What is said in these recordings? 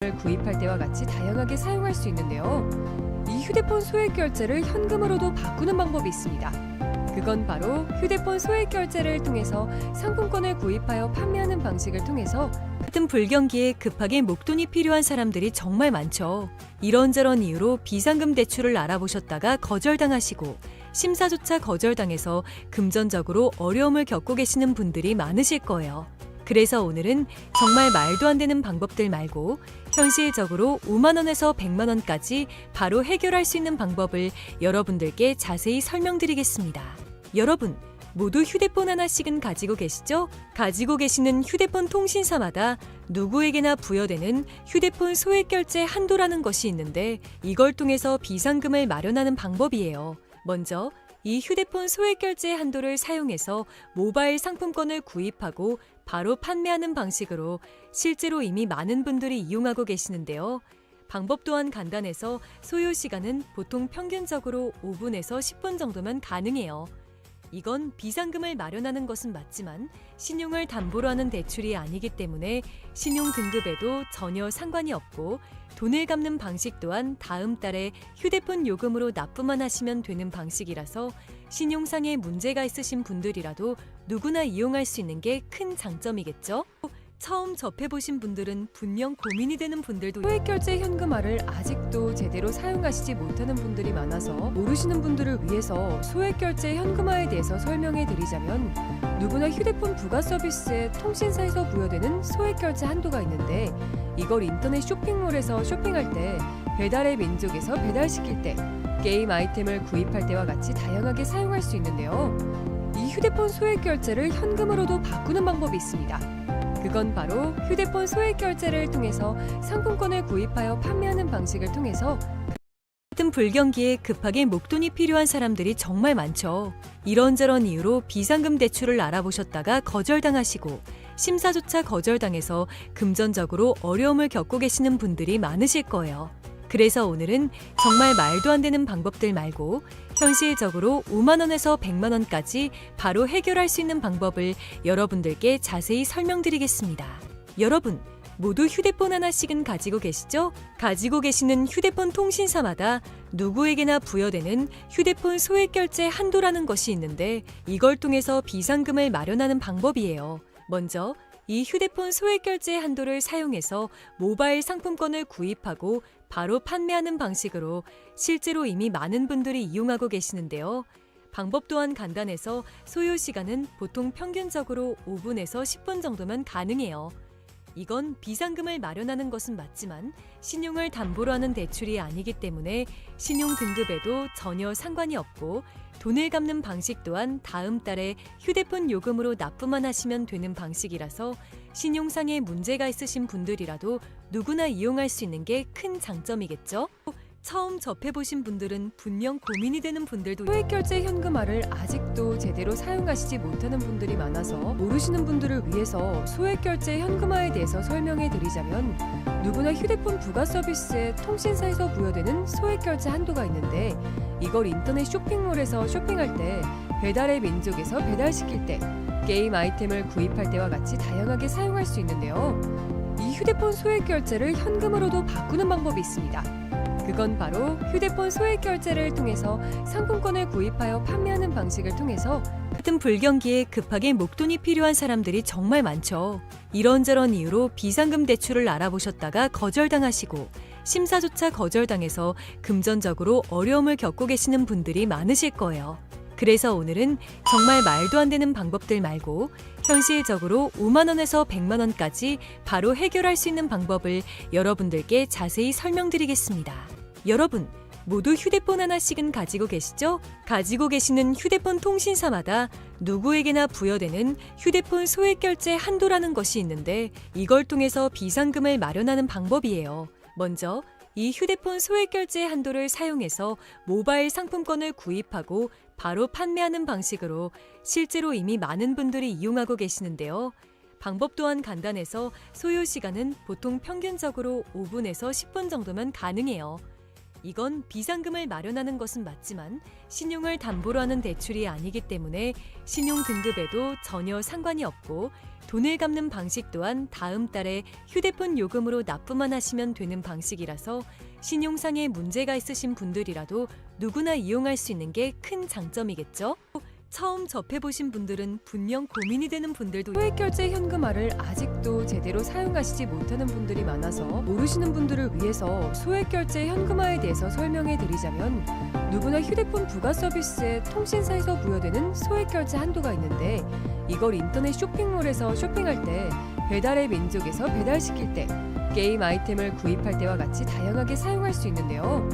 아이템을 구입할 때와 같이 다양하게 사용할 수 있는데요. 이 휴대폰 소액 결제를 현금으로도 바꾸는 방법이 있습니다. 그건 바로 휴대폰 소액 결제를 통해서 상품권을 구입하여 판매하는 방식을 통해서 같은 불경기에 급하게 목돈이 필요한 사람들이 정말 많죠. 이런저런 이유로 비상금 대출을 알아보셨다가 거절당하시고 심사조차 거절당해서 금전적으로 어려움을 겪고 계시는 분들이 많으실 거예요. 그래서 오늘은 정말 말도 안 되는 방법들 말고 현실적으로 5만 원에서 100만 원까지 바로 해결할 수 있는 방법을 여러분들께 자세히 설명드리겠습니다. 여러분, 모두 휴대폰 하나씩은 가지고 계시죠? 가지고 계시는 휴대폰 통신사마다 누구에게나 부여되는 휴대폰 소액 결제 한도라는 것이 있는데 이걸 통해서 비상금을 마련하는 방법이에요. 먼저 이 휴대폰 소액 결제 한도를 사용해서 모바일 상품권을 구입하고 바로 판매하는 방식으로 실제로 이미 많은 분들이 이용하고 계시는데요. 방법 또한 간단해서 소요 시간은 보통 평균적으로 5분에서 10분 정도면 가능해요. 이건 비상금을 마련하는 것은 맞지만 신용을 담보로 하는 대출이 아니기 때문에 신용 등급에도 전혀 상관이 없고 돈을 갚는 방식 또한 다음 달에 휴대폰 요금으로 납부만 하시면 되는 방식이라서 신용상의 문제가 있으신 분들이라도 누구나 이용할 수 있는 게 큰 장점이겠죠? 처음 접해보신 분들은 분명 고민이 되는 분들도 소액결제 현금화를 아직도 제대로 사용하시지 못하는 분들이 많아서 모르시는 분들을 위해서 소액결제 현금화에 대해서 설명해 드리자면 누구나 휴대폰 부가 서비스에 통신사에서 부여되는 소액결제 한도가 있는데 이걸 인터넷 쇼핑몰에서 쇼핑할 때 배달의 민족에서 배달시킬 때 게임 아이템을 구입할 때와 같이 다양하게 사용할 수 있는데요. 이 휴대폰 소액결제를 현금으로도 바꾸는 방법이 있습니다. 그건 바로 휴대폰 소액 결제를 통해서 상품권을 구입하여 판매하는 방식을 통해서 같은 불경기에 급하게 목돈이 필요한 사람들이 정말 많죠. 이런저런 이유로 비상금 대출을 알아보셨다가 거절당하시고 심사조차 거절당해서 금전적으로 어려움을 겪고 계시는 분들이 많으실 거예요. 그래서 오늘은 정말 말도 안 되는 방법들 말고 현실적으로 5만 원에서 100만 원까지 바로 해결할 수 있는 방법을 여러분들께 자세히 설명드리겠습니다. 여러분, 모두 휴대폰 하나씩은 가지고 계시죠? 가지고 계시는 휴대폰 통신사마다 누구에게나 부여되는 휴대폰 소액 결제 한도라는 것이 있는데 이걸 통해서 비상금을 마련하는 방법이에요. 먼저 이 휴대폰 소액 결제 한도를 사용해서 모바일 상품권을 구입하고 바로 판매하는 방식으로 실제로 이미 많은 분들이 이용하고 계시는데요. 방법 또한 간단해서 소요 시간은 보통 평균적으로 5분에서 10분 정도면 가능해요. 이건 비상금을 마련하는 것은 맞지만 신용을 담보로 하는 대출이 아니기 때문에 신용 등급에도 전혀 상관이 없고 돈을 갚는 방식 또한 다음 달에 휴대폰 요금으로 납부만 하시면 되는 방식이라서 신용상의 문제가 있으신 분들이라도 누구나 이용할 수 있는 게 큰 장점이겠죠? 처음 접해보신 분들은 분명 고민이 되는 분들도 소액결제 현금화를 아직도 제대로 사용하시지 못하는 분들이 많아서 모르시는 분들을 위해서 소액결제 현금화에 대해서 설명해 드리자면 누구나 휴대폰 부가 서비스에 통신사에서 부여되는 소액결제 한도가 있는데 이걸 인터넷 쇼핑몰에서 쇼핑할 때 배달의 민족에서 배달시킬 때 게임 아이템을 구입할 때와 같이 다양하게 사용할 수 있는데요. 이 휴대폰 소액결제를 현금으로도 바꾸는 방법이 있습니다. 그건 바로 휴대폰 소액 결제를 통해서 상품권을 구입하여 판매하는 방식을 통해서 같은 불경기에 급하게 목돈이 필요한 사람들이 정말 많죠. 이런저런 이유로 비상금 대출을 알아보셨다가 거절당하시고 심사조차 거절당해서 금전적으로 어려움을 겪고 계시는 분들이 많으실 거예요. 그래서 오늘은 정말 말도 안 되는 방법들 말고 현실적으로 5만 원에서 100만 원까지 바로 해결할 수 있는 방법을 여러분들께 자세히 설명드리겠습니다. 여러분, 모두 휴대폰 하나씩은 가지고 계시죠? 가지고 계시는 휴대폰 통신사마다 누구에게나 부여되는 휴대폰 소액 결제 한도라는 것이 있는데 이걸 통해서 비상금을 마련하는 방법이에요. 먼저 이 휴대폰 소액 결제 한도를 사용해서 모바일 상품권을 구입하고 바로 판매하는 방식으로 실제로 이미 많은 분들이 이용하고 계시는데요. 방법 또한 간단해서 소요 시간은 보통 평균적으로 5분에서 10분 정도면 가능해요. 이건 비상금을 마련하는 것은 맞지만 신용을 담보로 하는 대출이 아니기 때문에 신용 등급에도 전혀 상관이 없고 돈을 갚는 방식 또한 다음 달에 휴대폰 요금으로 납부만 하시면 되는 방식이라서 신용상에 문제가 있으신 분들이라도 누구나 이용할 수 있는 게 큰 장점이겠죠? 처음 접해보신 분들은 분명 고민이 되는 분들도 소액결제 현금화를 아직도 제대로 사용하시지 못하는 분들이 많아서 모르시는 분들을 위해서 소액결제 현금화에 대해서 설명해 드리자면 누구나 휴대폰 부가 서비스에 통신사에서 부여되는 소액결제 한도가 있는데 이걸 인터넷 쇼핑몰에서 쇼핑할 때 배달의 민족에서 배달시킬 때 게임 아이템을 구입할 때와 같이 다양하게 사용할 수 있는데요.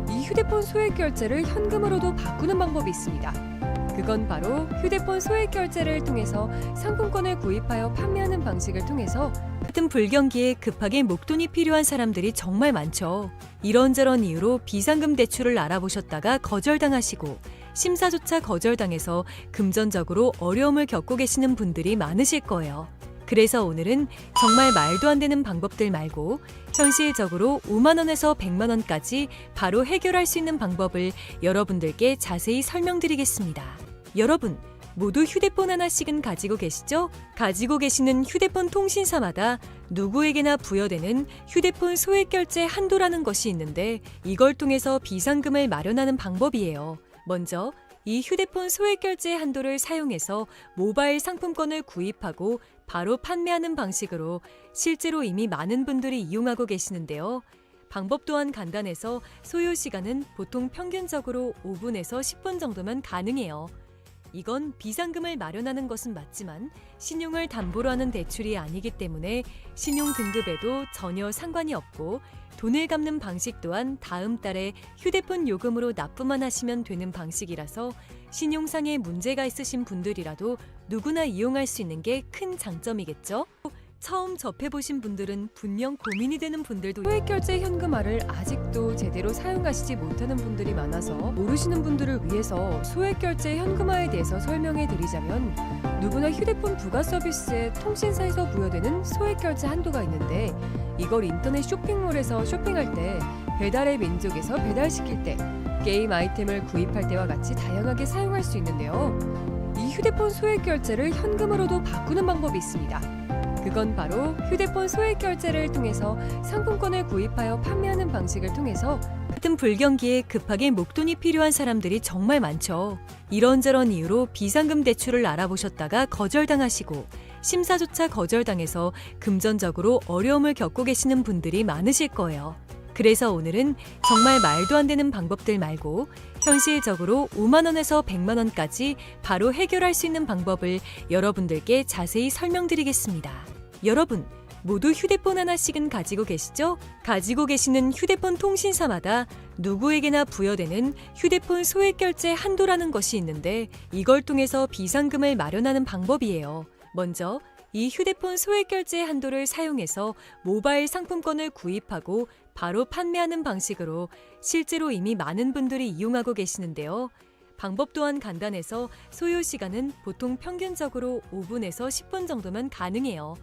이 휴대폰 소액결제를 현금으로도 바꾸는 방법이 있습니다. 그건 바로 휴대폰 소액결제를 통해서 상품권을 구입하여 판매하는 방식을 통해서 같은 불경기에 급하게 목돈이 필요한 사람들이 정말 많죠. 이런저런 이유로 비상금 대출을 알아보셨다가 거절당하시고 심사조차 거절당해서 금전적으로 어려움을 겪고 계시는 분들이 많으실 거예요. 그래서 오늘은 정말 말도 안 되는 방법들 말고 현실적으로 5만 원에서 100만 원까지 바로 해결할 수 있는 방법을 여러분들께 자세히 설명드리겠습니다. 여러분, 모두 휴대폰 하나씩은 가지고 계시죠? 가지고 계시는 휴대폰 통신사마다 누구에게나 부여되는 휴대폰 소액결제 한도라는 것이 있는데 이걸 통해서 비상금을 마련하는 방법이에요. 먼저 이 휴대폰 소액결제 한도를 사용해서 모바일 상품권을 구입하고 바로 판매하는 방식으로 실제로 이미 많은 분들이 이용하고 계시는데요. 방법 또한 간단해서 소요 시간은 보통 평균적으로 5분에서 10분 정도면 가능해요. 이건 비상금을 마련하는 것은 맞지만 신용을 담보로 하는 대출이 아니기 때문에 신용 등급에도 전혀 상관이 없고 돈을 갚는 방식 또한 다음 달에 휴대폰 요금으로 납부만 하시면 되는 방식이라서 신용상에 문제가 있으신 분들이라도 누구나 이용할 수 있는 게 큰 장점이겠죠? 처음 접해보신 분들은 분명 고민이 되는 분들도 소액결제 현금화를 아직도 제대로 사용하시지 못하는 분들이 많아서 모르시는 분들을 위해서 소액결제 현금화에 대해서 설명해 드리자면 누구나 휴대폰 부가 서비스에 통신사에서 부여되는 소액결제 한도가 있는데 이걸 인터넷 쇼핑몰에서 쇼핑할 때 배달의 민족에서 배달시킬 때 게임 아이템을 구입할 때와 같이 다양하게 사용할 수 있는데요. 이 휴대폰 소액결제를 현금으로도 바꾸는 방법이 있습니다. 그건 바로 휴대폰 소액결제를 통해서 상품권을 구입하여 판매하는 방식을 통해서 같은 불경기에 급하게 목돈이 필요한 사람들이 정말 많죠. 이런저런 이유로 비상금 대출을 알아보셨다가 거절당하시고 심사조차 거절당해서 금전적으로 어려움을 겪고 계시는 분들이 많으실 거예요. 그래서 오늘은 정말 말도 안 되는 방법들 말고 현실적으로 5만 원에서 100만 원까지 바로 해결할 수 있는 방법을 여러분들께 자세히 설명드리겠습니다. 여러분, 모두 휴대폰 하나씩은 가지고 계시죠? 가지고 계시는 휴대폰 통신사마다 누구에게나 부여되는 휴대폰 소액결제 한도라는 것이 있는데 이걸 통해서 비상금을 마련하는 방법이에요. 먼저 이 휴대폰 소액결제 한도를 사용해서 모바일 상품권을 구입하고 바로 판매하는 방식으로 실제로 이미 많은 분들이 이용하고 계시는데요. 방법 또한 간단해서 소요 시간은 보통 평균적으로 5분에서 10분 정도면 가능해요.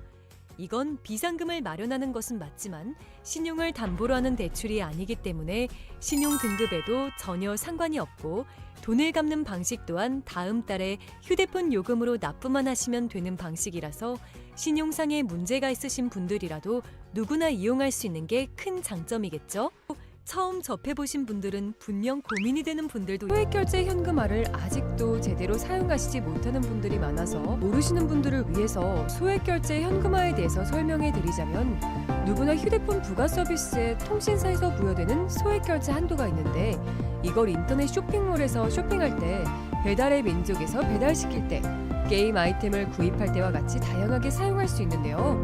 이건 비상금을 마련하는 것은 맞지만 신용을 담보로 하는 대출이 아니기 때문에 신용 등급에도 전혀 상관이 없고 돈을 갚는 방식 또한 다음 달에 휴대폰 요금으로 납부만 하시면 되는 방식이라서 신용상에 문제가 있으신 분들이라도 누구나 이용할 수 있는 게 큰 장점이겠죠? 처음 접해보신 분들은 분명 고민이 되는 분들도 소액결제 현금화를 아직도 제대로 사용하시지 못하는 분들이 많아서 모르시는 분들을 위해서 소액결제 현금화에 대해서 설명해 드리자면 누구나 휴대폰 부가 서비스에 통신사에서 부여되는 소액결제 한도가 있는데 이걸 인터넷 쇼핑몰에서 쇼핑할 때 배달의 민족에서 배달시킬 때 게임 아이템을 구입할 때와 같이 다양하게 사용할 수 있는데요.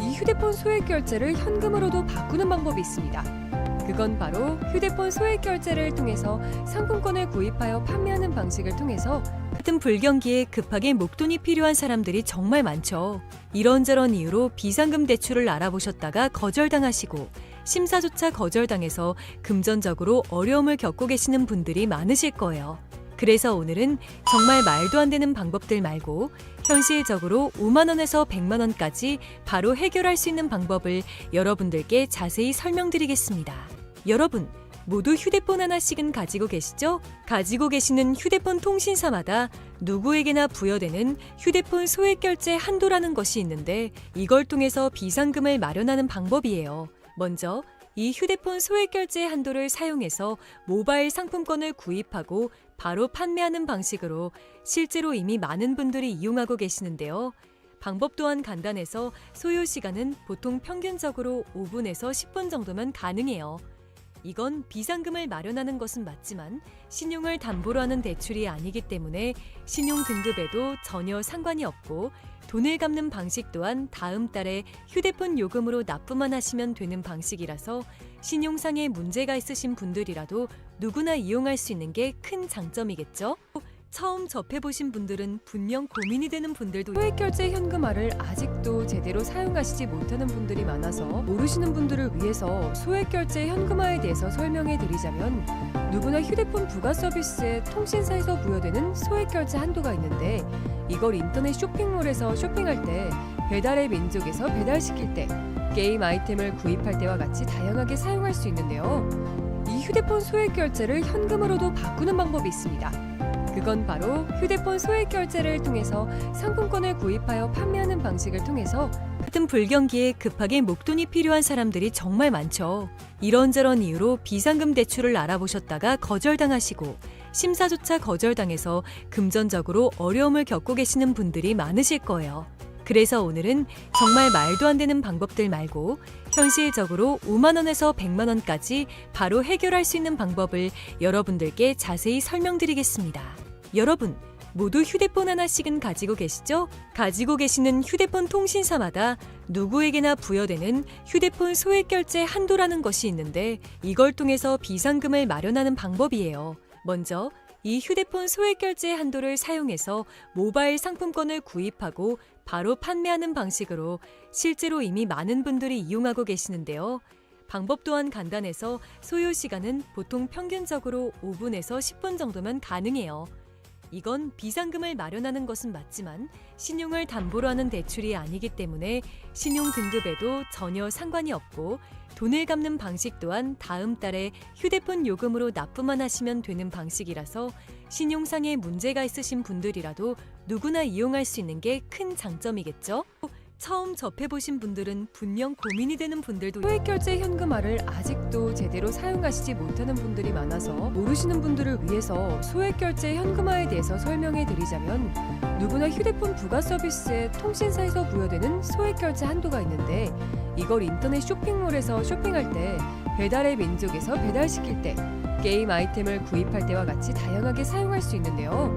이 휴대폰 소액결제를 현금으로도 바꾸는 방법이 있습니다. 그건 바로 휴대폰 소액결제를 통해서 상품권을 구입하여 판매하는 방식을 통해서 같은 불경기에 급하게 목돈이 필요한 사람들이 정말 많죠. 이런저런 이유로 비상금 대출을 알아보셨다가 거절당하시고 심사조차 거절당해서 금전적으로 어려움을 겪고 계시는 분들이 많으실 거예요. 그래서 오늘은 정말 말도 안 되는 방법들 말고 현실적으로 5만 원에서 100만 원까지 바로 해결할 수 있는 방법을 여러분들께 자세히 설명드리겠습니다. 여러분, 모두 휴대폰 하나씩은 가지고 계시죠? 가지고 계시는 휴대폰 통신사마다 누구에게나 부여되는 휴대폰 소액 결제 한도라는 것이 있는데 이걸 통해서 비상금을 마련하는 방법이에요. 먼저 이 휴대폰 소액 결제 한도를 사용해서 모바일 상품권을 구입하고 바로 판매하는 방식으로 실제로 이미 많은 분들이 이용하고 계시는데요. 방법 또한 간단해서 소요 시간은 보통 평균적으로 5분에서 10분 정도면 가능해요. 이건 비상금을 마련하는 것은 맞지만 신용을 담보로 하는 대출이 아니기 때문에 신용 등급에도 전혀 상관이 없고 돈을 갚는 방식 또한 다음 달에 휴대폰 요금으로 납부만 하시면 되는 방식이라서 신용상에 문제가 있으신 분들이라도 누구나 이용할 수 있는 게 큰 장점이겠죠? 처음 접해보신 분들은 분명 고민이 되는 분들도 소액결제 현금화를 아직도 제대로 사용하시지 못하는 분들이 많아서 모르시는 분들을 위해서 소액결제 현금화에 대해서 설명해 드리자면 누구나 휴대폰 부가 서비스에 통신사에서 부여되는 소액결제 한도가 있는데 이걸 인터넷 쇼핑몰에서 쇼핑할 때 배달의 민족에서 배달시킬 때 게임 아이템을 구입할 때와 같이 다양하게 사용할 수 있는데요. 이 휴대폰 소액결제를 현금으로도 바꾸는 방법이 있습니다. 그건 바로 휴대폰 소액 결제를 통해서 상품권을 구입하여 판매하는 방식을 통해서 같은 불경기에 급하게 목돈이 필요한 사람들이 정말 많죠. 이런저런 이유로 비상금 대출을 알아보셨다가 거절당하시고 심사조차 거절당해서 금전적으로 어려움을 겪고 계시는 분들이 많으실 거예요. 그래서 오늘은 정말 말도 안 되는 방법들 말고 현실적으로 5만 원에서 100만 원까지 바로 해결할 수 있는 방법을 여러분들께 자세히 설명드리겠습니다. 여러분, 모두 휴대폰 하나씩은 가지고 계시죠? 가지고 계시는 휴대폰 통신사마다 누구에게나 부여되는 휴대폰 소액 결제 한도라는 것이 있는데 이걸 통해서 비상금을 마련하는 방법이에요. 먼저 이 휴대폰 소액 결제 한도를 사용해서 모바일 상품권을 구입하고 바로 판매하는 방식으로 실제로 이미 많은 분들이 이용하고 계시는데요. 방법 또한 간단해서 소요 시간은 보통 평균적으로 5분에서 10분 정도면 가능해요. 이건 비상금을 마련하는 것은 맞지만 신용을 담보로 하는 대출이 아니기 때문에 신용 등급에도 전혀 상관이 없고 돈을 갚는 방식 또한 다음 달에 휴대폰 요금으로 납부만 하시면 되는 방식이라서 신용상에 문제가 있으신 분들이라도 누구나 이용할 수 있는 게 큰 장점이겠죠? 처음 접해보신 분들은 분명 고민이 되는 분들도 소액결제 현금화를 아직도 제대로 사용하시지 못하는 분들이 많아서 모르시는 분들을 위해서 소액결제 현금화에 대해서 설명해 드리자면 누구나 휴대폰 부가 서비스에 통신사에서 부여되는 소액결제 한도가 있는데 이걸 인터넷 쇼핑몰에서 쇼핑할 때 배달의 민족에서 배달시킬 때 게임 아이템을 구입할 때와 같이 다양하게 사용할 수 있는데요.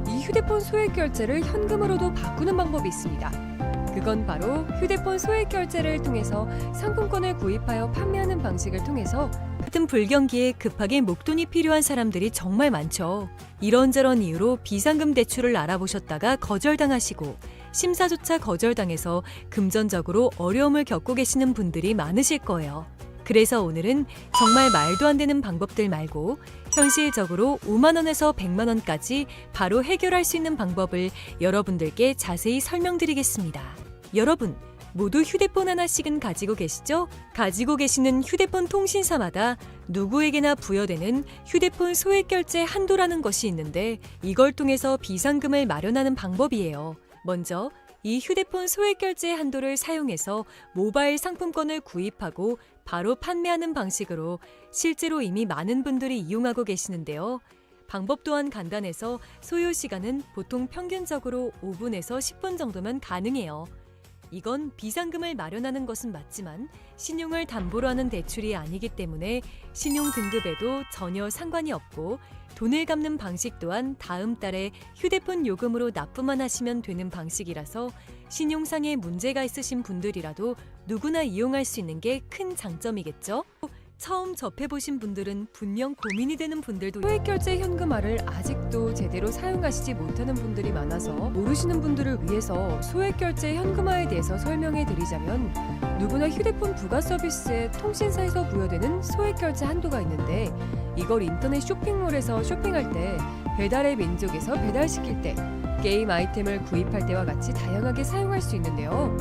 이 휴대폰 소액결제를 현금으로도 바꾸는 방법이 있습니다. 그건 바로 휴대폰 소액 결제를 통해서 상품권을 구입하여 판매하는 방식을 통해서 같은 불경기에 급하게 목돈이 필요한 사람들이 정말 많죠. 이런저런 이유로 비상금 대출을 알아보셨다가 거절당하시고 심사조차 거절당해서 금전적으로 어려움을 겪고 계시는 분들이 많으실 거예요. 그래서 오늘은 정말 말도 안 되는 방법들 말고 현실적으로 5만 원에서 100만 원까지 바로 해결할 수 있는 방법을 여러분들께 자세히 설명드리겠습니다. 여러분, 모두 휴대폰 하나씩은 가지고 계시죠? 가지고 계시는 휴대폰 통신사마다 누구에게나 부여되는 휴대폰 소액 결제 한도라는 것이 있는데 이걸 통해서 비상금을 마련하는 방법이에요. 먼저 이 휴대폰 소액 결제 한도를 사용해서 모바일 상품권을 구입하고 바로 판매하는 방식으로 실제로 이미 많은 분들이 이용하고 계시는데요. 방법 또한 간단해서 소요 시간은 보통 평균적으로 5분에서 10분 정도면 가능해요. 이건 비상금을 마련하는 것은 맞지만 신용을 담보로 하는 대출이 아니기 때문에 신용 등급에도 전혀 상관이 없고 돈을 갚는 방식 또한 다음 달에 휴대폰 요금으로 납부만 하시면 되는 방식이라서 신용상에 문제가 있으신 분들이라도 누구나 이용할 수 있는 게 큰 장점이겠죠? 처음 접해보신 분들은 분명 고민이 되는 분들도 소액결제 현금화를 아직도 제대로 사용하시지 못하는 분들이 많아서 모르시는 분들을 위해서 소액결제 현금화에 대해서 설명해 드리자면 누구나 휴대폰 부가 서비스에 통신사에서 부여되는 소액결제 한도가 있는데 이걸 인터넷 쇼핑몰에서 쇼핑할 때 배달의 민족에서 배달시킬 때 게임 아이템을 구입할 때와 같이 다양하게 사용할 수 있는데요.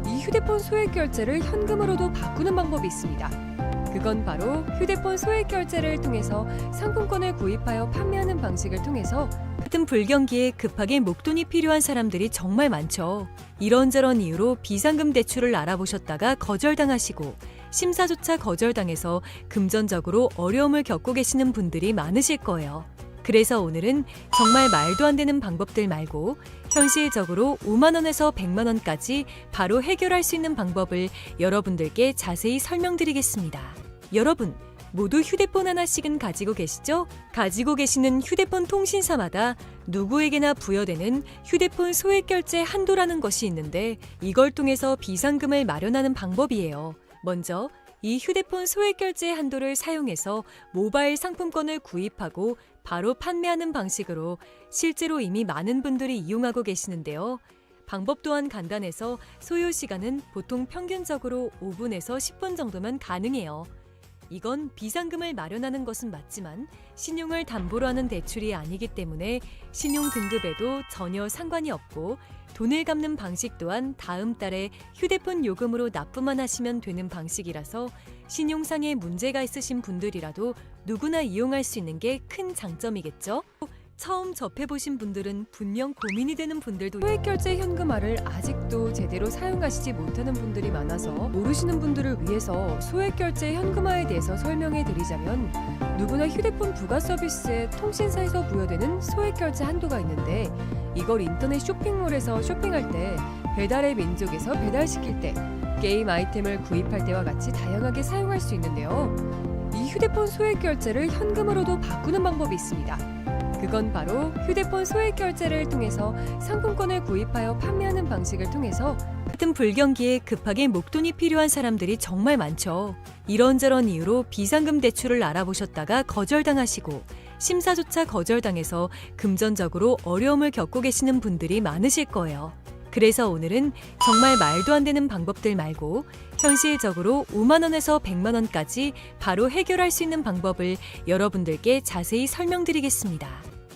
이 휴대폰 소액결제를 현금으로도 바꾸는 방법이 있습니다. 그건 바로 휴대폰 소액 결제를 통해서 상품권을 구입하여 판매하는 방식을 통해서 같은 불경기에 급하게 목돈이 필요한 사람들이 정말 많죠. 이런저런 이유로 비상금 대출을 알아보셨다가 거절당하시고 심사조차 거절당해서 금전적으로 어려움을 겪고 계시는 분들이 많으실 거예요. 그래서 오늘은 정말 말도 안 되는 방법들 말고 현실적으로 5만 원에서 100만 원까지 바로 해결할 수 있는 방법을 여러분들께 자세히 설명드리겠습니다. 여러분, 모두 휴대폰 하나씩은 가지고 계시죠? 가지고 계시는 휴대폰 통신사마다 누구에게나 부여되는 휴대폰 소액 결제 한도라는 것이 있는데 이걸 통해서 비상금을 마련하는 방법이에요. 먼저 이 휴대폰 소액 결제 한도를 사용해서 모바일 상품권을 구입하고 바로 판매하는 방식으로 실제로 이미 많은 분들이 이용하고 계시는데요. 방법 또한 간단해서 소요 시간은 보통 평균적으로 5분에서 10분 정도면 가능해요. 이건 비상금을 마련하는 것은 맞지만 신용을 담보로 하는 대출이 아니기 때문에 신용 등급에도 전혀 상관이 없고 돈을 갚는 방식 또한 다음 달에 휴대폰 요금으로 납부만 하시면 되는 방식이라서 신용상의 문제가 있으신 분들이라도 누구나 이용할 수 있는 게 큰 장점이겠죠? 처음 접해보신 분들은 분명 고민이 되는 분들도 소액 결제 현금화를 아직도 제대로 사용하시지 못하는 분들이 많아서 모르시는 분들을 위해서 소액 결제 현금화에 대해서 설명해 드리자면 누구나 휴대폰 부가 서비스에 통신사에서 부여되는 소액 결제 한도가 있는데 이걸 인터넷 쇼핑몰에서 쇼핑할 때 배달의 민족에서 배달시킬 때 게임 아이템을 구입할 때와 같이 다양하게 사용할 수 있는데요. 이 휴대폰 소액 결제를 현금으로도 바꾸는 방법이 있습니다. 그건 바로 휴대폰 소액 결제를 통해서 상품권을 구입하여 판매하는 방식을 통해서 같은 불경기에 급하게 목돈이 필요한 사람들이 정말 많죠. 이런저런 이유로 비상금 대출을 알아보셨다가 거절당하시고 심사조차 거절당해서 금전적으로 어려움을 겪고 계시는 분들이 많으실 거예요. 그래서 오늘은 정말 말도 안 되는 방법들 말고 현실적으로 5만 원에서 100만 원까지 바로 해결할 수 있는 방법을 여러분들께 자세히 설명드리겠습니다.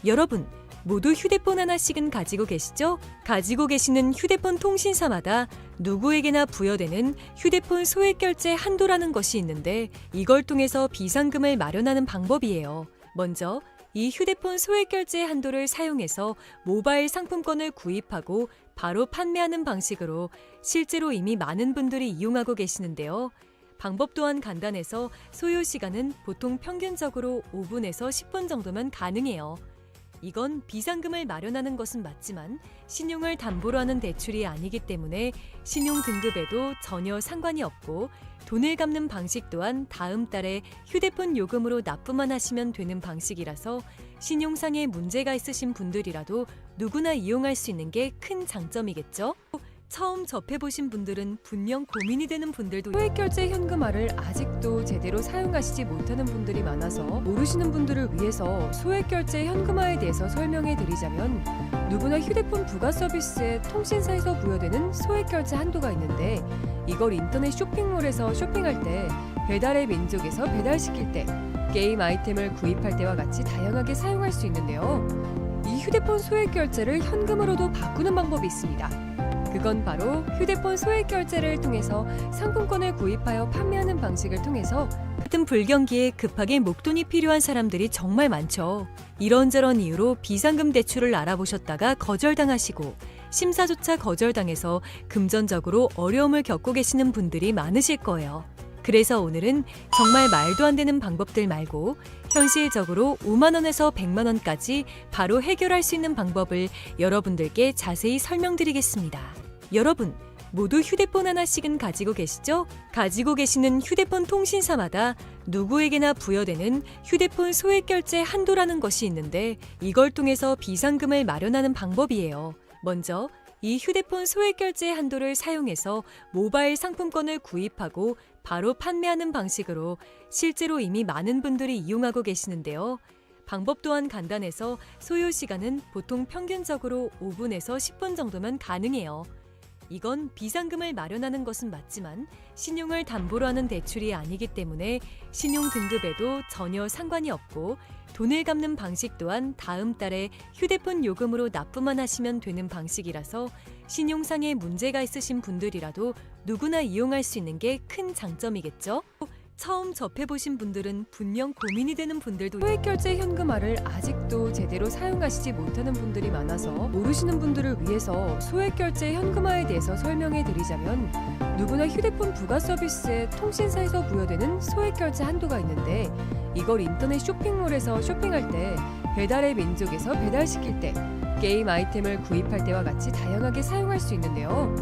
여러분, 모두 휴대폰 하나씩은 가지고 계시죠? 가지고 계시는 휴대폰 통신사마다 누구에게나 부여되는 휴대폰 소액 결제 한도라는 것이 있는데 이걸 통해서 비상금을 마련하는 방법이에요. 먼저 이 휴대폰 소액 결제 한도를 사용해서 모바일 상품권을 구입하고 바로 판매하는 방식으로 실제로 이미 많은 분들이 이용하고 계시는데요. 방법 또한 간단해서 소요 시간은 보통 평균적으로 5분에서 10분 정도면 가능해요. 이건 비상금을 마련하는 것은 맞지만 신용을 담보로 하는 대출이 아니기 때문에 신용 등급에도 전혀 상관이 없고 돈을 갚는 방식 또한 다음 달에 휴대폰 요금으로 납부만 하시면 되는 방식이라서 신용상의 문제가 있으신 분들이라도 누구나 이용할 수 있는 게 큰 장점이겠죠? 처음 접해보신 분들은 분명 고민이 되는 분들도 소액 결제 현금화를 아직도 제대로 사용하시지 못하는 분들이 많아서 모르시는 분들을 위해서 소액 결제 현금화에 대해서 설명해 드리자면 누구나 휴대폰 부가 서비스에 통신사에서 부여되는 소액 결제 한도가 있는데 이걸 인터넷 쇼핑몰에서 쇼핑할 때 배달의 민족에서 배달시킬 때 게임 아이템을 구입할 때와 같이 다양하게 사용할 수 있는데요. 이 휴대폰 소액 결제를 현금으로도 바꾸는 방법이 있습니다. 그건 바로 휴대폰 소액 결제를 통해서 상품권을 구입하여 판매하는 방식을 통해서 같은 불경기에 급하게 목돈이 필요한 사람들이 정말 많죠. 이런저런 이유로 비상금 대출을 알아보셨다가 거절당하시고 심사조차 거절당해서 금전적으로 어려움을 겪고 계시는 분들이 많으실 거예요. 그래서 오늘은 정말 말도 안 되는 방법들 말고 현실적으로 5만 원에서 100만 원까지 바로 해결할 수 있는 방법을 여러분들께 자세히 설명드리겠습니다. 여러분, 모두 휴대폰 하나씩은 가지고 계시죠? 가지고 계시는 휴대폰 통신사마다 누구에게나 부여되는 휴대폰 소액 결제 한도라는 것이 있는데 이걸 통해서 비상금을 마련하는 방법이에요. 먼저 이 휴대폰 소액 결제 한도를 사용해서 모바일 상품권을 구입하고 바로 판매하는 방식으로 실제로 이미 많은 분들이 이용하고 계시는데요. 방법 또한 간단해서 소요 시간은 보통 평균적으로 5분에서 10분 정도면 가능해요. 이건 비상금을 마련하는 것은 맞지만 신용을 담보로 하는 대출이 아니기 때문에 신용 등급에도 전혀 상관이 없고 돈을 갚는 방식 또한 다음 달에 휴대폰 요금으로 납부만 하시면 되는 방식이라서 신용상의 문제가 있으신 분들이라도 누구나 이용할 수 있는 게 큰 장점이겠죠? 처음 접해보신 분들은 분명 고민이 되는 분들도 소액결제 현금화를 아직도 제대로 사용하시지 못하는 분들이 많아서 모르시는 분들을 위해서 소액결제 현금화에 대해서 설명해 드리자면, 누구나 휴대폰 부가 서비스에 통신사에서 부여되는 소액결제 한도가 있는데, 이걸 인터넷 쇼핑몰에서 쇼핑할 때, 배달의 민족에서 배달시킬 때, 게임 아이템을 구입할 때와 같이 다양하게 사용할 수 있는데요.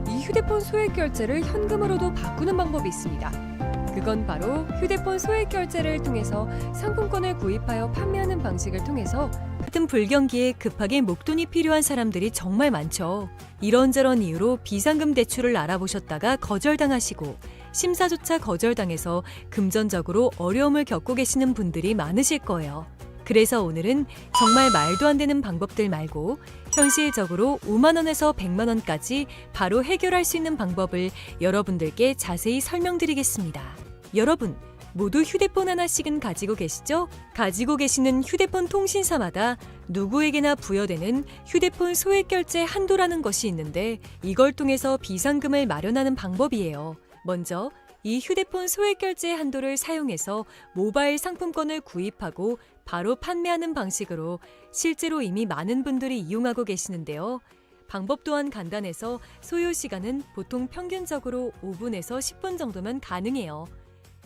이 휴대폰 소액결제를 현금으로도 바꾸는 방법이 있습니다. 그건 바로 휴대폰 소액결제를 통해서 상품권을 구입하여 판매하는 방식을 통해서 같은 불경기에 급하게 목돈이 필요한 사람들이 정말 많죠. 이런저런 이유로 비상금 대출을 알아보셨다가 거절당하시고 심사조차 거절당해서 금전적으로 어려움을 겪고 계시는 분들이 많으실 거예요. 그래서 오늘은 정말 말도 안 되는 방법들 말고 현실적으로 5만 원에서 100만 원까지 바로 해결할 수 있는 방법을 여러분들께 자세히 설명드리겠습니다. 여러분, 모두 휴대폰 하나씩은 가지고 계시죠? 가지고 계시는 휴대폰 통신사마다 누구에게나 부여되는 휴대폰 소액결제 한도라는 것이 있는데, 이걸 통해서 비상금을 마련하는 방법이에요. 먼저 이 휴대폰 소액결제 한도를 사용해서 모바일 상품권을 구입하고 바로 판매하는 방식으로 실제로 이미 많은 분들이 이용하고 계시는데요. 방법 또한 간단해서 소요 시간은 보통 평균적으로 5분에서 10분 정도면 가능해요.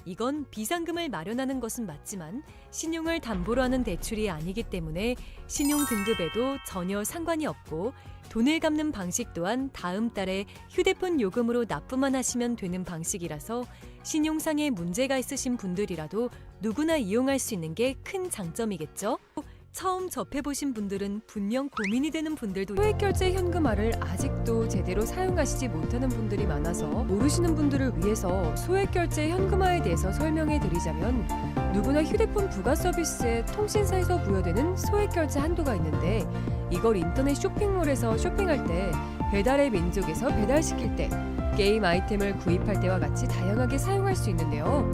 이건 비상금을 마련하는 것은 맞지만 신용을 담보로 하는 대출이 아니기 때문에 신용 등급에도 전혀 상관이 없고, 돈을 갚는 방식 또한 다음 달에 휴대폰 요금으로 납부만 하시면 되는 방식이라서 신용상에 문제가 있으신 분들이라도 누구나 이용할 수 있는 게 큰 장점이겠죠? 처음 접해보신 분들은 분명 고민이 되는 분들도 소액결제 현금화를 아직도 제대로 사용하시지 못하는 분들이 많아서 모르시는 분들을 위해서 소액결제 현금화에 대해서 설명해 드리자면, 누구나 휴대폰 부가 서비스에 통신사에서 부여되는 소액결제 한도가 있는데, 이걸 인터넷 쇼핑몰에서 쇼핑할 때, 배달의 민족에서 배달시킬 때, 게임 아이템을 구입할 때와 같이 다양하게 사용할 수 있는데요.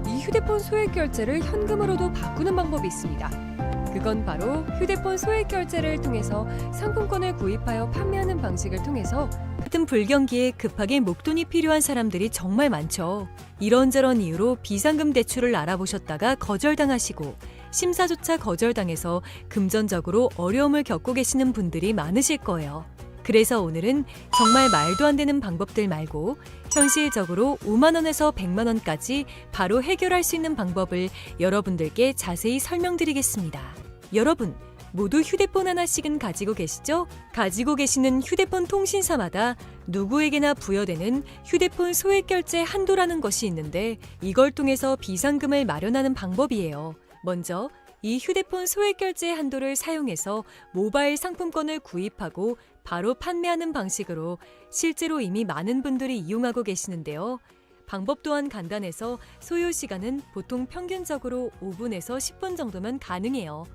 이 휴대폰 소액결제를 현금으로도 바꾸는 방법이 있습니다. 그건 바로 휴대폰 소액결제를 통해서 상품권을 구입하여 판매하는 방식을 통해서 같은 불경기에 급하게 목돈이 필요한 사람들이 정말 많죠. 이런저런 이유로 비상금 대출을 알아보셨다가 거절당하시고 심사조차 거절당해서 금전적으로 어려움을 겪고 계시는 분들이 많으실 거예요. 그래서 오늘은 정말 말도 안 되는 방법들 말고 현실적으로 5만 원에서 100만 원까지 바로 해결할 수 있는 방법을 여러분들께 자세히 설명드리겠습니다. 여러분, 모두 휴대폰 하나씩은 가지고 계시죠? 가지고 계시는 휴대폰 통신사마다 누구에게나 부여되는 휴대폰 소액결제 한도라는 것이 있는데, 이걸 통해서 비상금을 마련하는 방법이에요. 먼저 이 휴대폰 소액결제 한도를 사용해서 모바일 상품권을 구입하고 바로 판매하는 방식으로 실제로 이미 많은 분들이 이용하고 계시는데요. 방법 또한 간단해서 소요 시간은 보통 평균적으로 5분에서 10분 정도면 가능해요.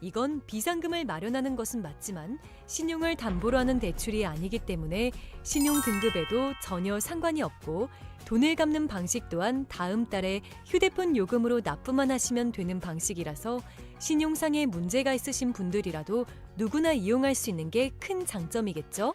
이건 비상금을 마련하는 것은 맞지만 신용을 담보로 하는 대출이 아니기 때문에 신용 등급에도 전혀 상관이 없고, 돈을 갚는 방식 또한 다음 달에 휴대폰 요금으로 납부만 하시면 되는 방식이라서 신용상에 문제가 있으신 분들이라도 누구나 이용할 수 있는 게 큰 장점이겠죠?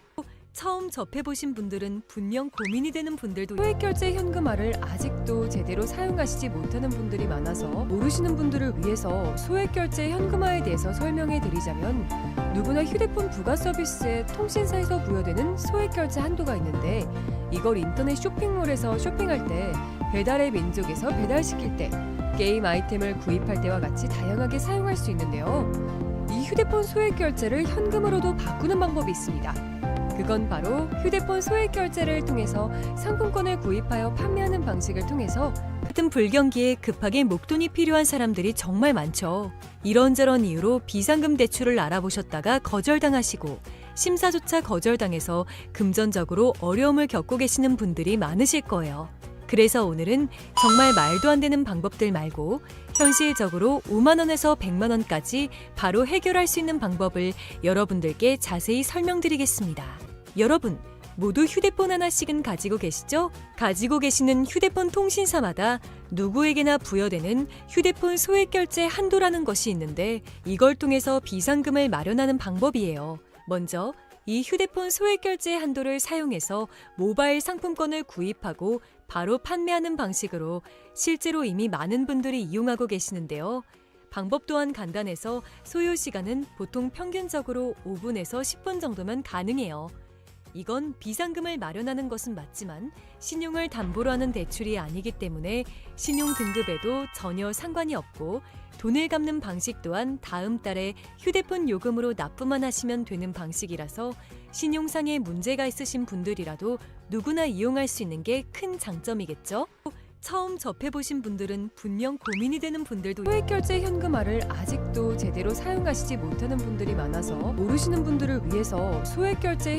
처음 접해보신 분들은 분명 고민이 되는 분들도 소액결제 현금화를 아직도 제대로 사용하시지 못하는 분들이 많아서 모르시는 분들을 위해서 소액결제 현금화에 대해서 설명해 드리자면, 누구나 휴대폰 부가 서비스에 통신사에서 부여되는 소액결제 한도가 있는데, 이걸 인터넷 쇼핑몰에서 쇼핑할 때, 배달의 민족에서 배달시킬 때, 게임 아이템을 구입할 때와 같이 다양하게 사용할 수 있는데요. 이 휴대폰 소액결제를 현금으로도 바꾸는 방법이 있습니다. 그건 바로 휴대폰 소액결제를 통해서 상품권을 구입하여 판매하는 방식을 통해서 같은 불경기에 급하게 목돈이 필요한 사람들이 정말 많죠. 이런저런 이유로 비상금 대출을 알아보셨다가 거절당하시고 심사조차 거절당해서 금전적으로 어려움을 겪고 계시는 분들이 많으실 거예요. 그래서 오늘은 정말 말도 안 되는 방법들 말고 현실적으로 5만 원에서 100만 원까지 바로 해결할 수 있는 방법을 여러분들께 자세히 설명드리겠습니다. 여러분, 모두 휴대폰 하나씩은 가지고 계시죠? 가지고 계시는 휴대폰 통신사마다 누구에게나 부여되는 휴대폰 소액결제 한도라는 것이 있는데, 이걸 통해서 비상금을 마련하는 방법이에요. 먼저 이 휴대폰 소액결제 한도를 사용해서 모바일 상품권을 구입하고 바로 판매하는 방식으로 실제로 이미 많은 분들이 이용하고 계시는데요. 방법 또한 간단해서 소요 시간은 보통 평균적으로 5분에서 10분 정도면 가능해요. 이건 비상금을 마련하는 것은 맞지만 신용을 담보로 하는 대출이 아니기 때문에 신용 등급에도 전혀 상관이 없고 돈을 갚는 방식 또한 다음 달에 휴대폰 요금으로 납부만 하시면 되는 방식이라서 신용상의 문제가 있으신 분들이라도 누구나 이용할 수 있는 게 큰 장점이겠죠? 처음 접해보신 분들은 분명 고민이 되는 분들도 소액결제 현금화를 아직도 제대로 사용하시지 못하는 분들이 많아서 모르시는 분들을 위해서 소액결제